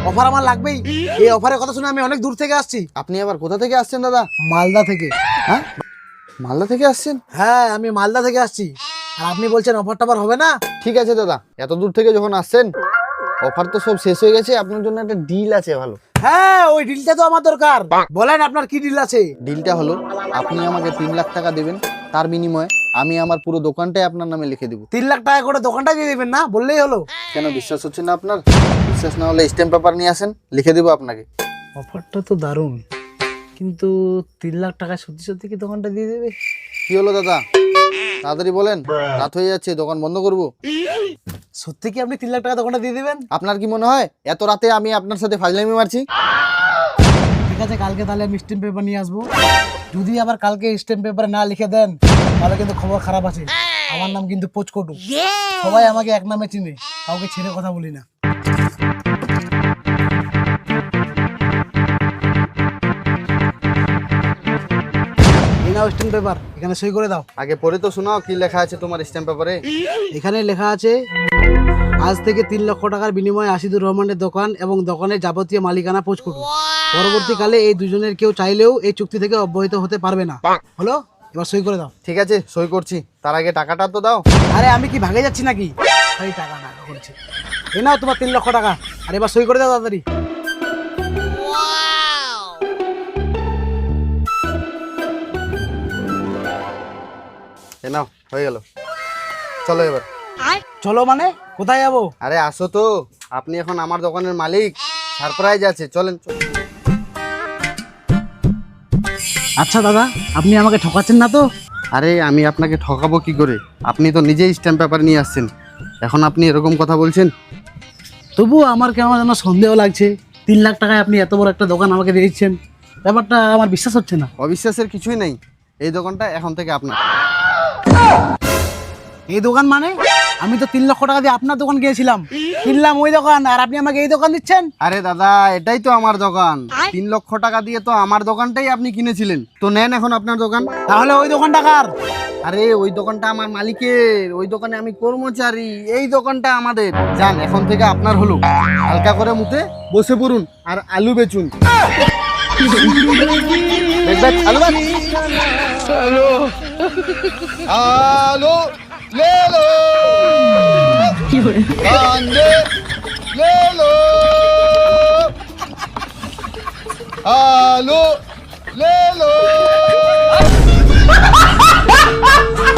Offer আমার লাগবেই। এই অফারের কথা শুনে আমি অনেক দূর থেকে আসছি। আপনি আবার কোথা থেকে আসছেন দাদা? মালদা থেকে। হ্যাঁ, মালদা থেকে আসছেন? হ্যাঁ, আমি মালদা থেকে আসছি। আর আপনি বলছেন অফার টফার হবে না? ঠিক আছে দাদা, এত দূর থেকে যখন আসছেন, অফার তো সব শেষ হয়ে গেছে। আপনার জন্য একটা ডিল আছে ভালো। হ্যাঁ, ওই ডিলটা তো আমার দরকার। বলেন আপনার কি ডিল আছে? ডিলটা হলো, আপনি আমাকে 3 লাখ টাকা দেবেন, তার বিনিময়ে আমি আমার পুরো দোকানটাই আপনার নামে লিখে দেবো। 3 লাখ টাকা করে দোকানটা দিয়ে দেবেন না? বললেই হলো। কেন বিশ্বাস হচ্ছে না আপনার? বিশ্বাস না হলে স্ট্যাম্প পেপার নিয়ে আসেন, লিখে দেবো আপনাকে। অফারটা তো দারুণ, কিন্তু 3 লাখ টাকা সত্যি সত্যি কি দোকানটা দিয়ে দেবে? কি হলো দাদা, তাড়াতাড়ি বলেন, রাত হয়ে যাচ্ছে, দোকান বন্ধ করব। সত্যি কি আপনি 3 লাখ টাকা দোকানটা দিয়ে দেবেন? আপনার কি মনে হয় এত রাতে আমি আপনার সাথে ফাজলামি মারছি? ঠিক আছে, কালকে তাহলে আমি স্ট্যাম্প পেপার নিয়ে আসবো। যদি আবার কালকে স্ট্যাম্প পেপারে না লিখে দেন তাহলে কিন্তু খবর খারাপ আছে। আমার নাম কিন্তু পোচকটু, সবাই আমাকে এক নামে চিনে, কাউকে ছেড়ে কথা বলি না। এই নাও স্ট্যাম্প পেপার, এখানে সই করে দাও। আগে পড়ে তো শোনাও কি লেখা আছে তোমার স্ট্যাম্প পেপারে। এখানে লেখা আছে, আজ থেকে 3 লক্ষ টাকার বিনিময়ে আশিদুর রহমানের দোকান এবং দোকানের যাবতীয় মালিকানা পোচকটু। পরবর্তীকালে এই দুজনের কেউ চাইলেও এই চুক্তি থেকে অব্যাহত হতে পারবে না। হলো, এবার সই করে দাও। ঠিক আছে, সই করছি, তার আগে টাকাটা তো দাও। আরে আমি কি ভাগে যাচ্ছি নাকি? এই টাকা টাকা করছি। এই নাও তোমার 3 লক্ষ টাকা, আর এবার সই করে দাও তাড়াতাড়ি। এ নাও, হয়ে গেল, চলো এবার। চলো মানে কোথায় যাবো? আরে আসো তো, আপনি এখন আমার দোকানের মালিক, সারপ্রাইজ আছে, চলেন। আচ্ছা দাদা, আপনি আমাকে ঠকাচ্ছেন না তো? আরে আমি আপনাকে ঠকাবো কি করে? আপনি তো নিজেই স্ট্যাম্প পেপার নিয়ে আসছেন, এখন আপনি এরকম কথা বলছেন? তবুও আমার কেমন যেন সন্দেহ লাগছে। 3 লাখ টাকায় আপনি এত বড় একটা দোকান আমাকে দিয়ে দিচ্ছেন, ব্যাপারটা আমার বিশ্বাস হচ্ছে না। অবিশ্বাসের কিছুই নেই, এই দোকানটা এখন থেকে আপনার। এই দোকান মানে? আমি তো 3 লক্ষ টাকা দিয়ে আপনার দোকান গিয়েছিলাম, কিনলাম ওই দোকান, আর আপনি আমাকে এই দোকান দিচ্ছেন? আরে দাদা, এটাই তো আমার দোকান। 3 লক্ষ টাকা দিয়ে তো আমার দোকানটাই আপনি কিনেছিলেন, তো নেন এখন আপনার দোকান। তাহলে ওই দোকানটা কার? আরে ওই দোকানটা আমার মালিকের, ওই দোকানে আমি কর্মচারী, এই দোকানটা আমাদের। যান, এখন থেকে আপনার হলো। হালকা করে মুতে বসে পড়ুন আর আলু বেচুন। বেচ, আলু বেচ। আলু ले लो कांदे ले लो आलू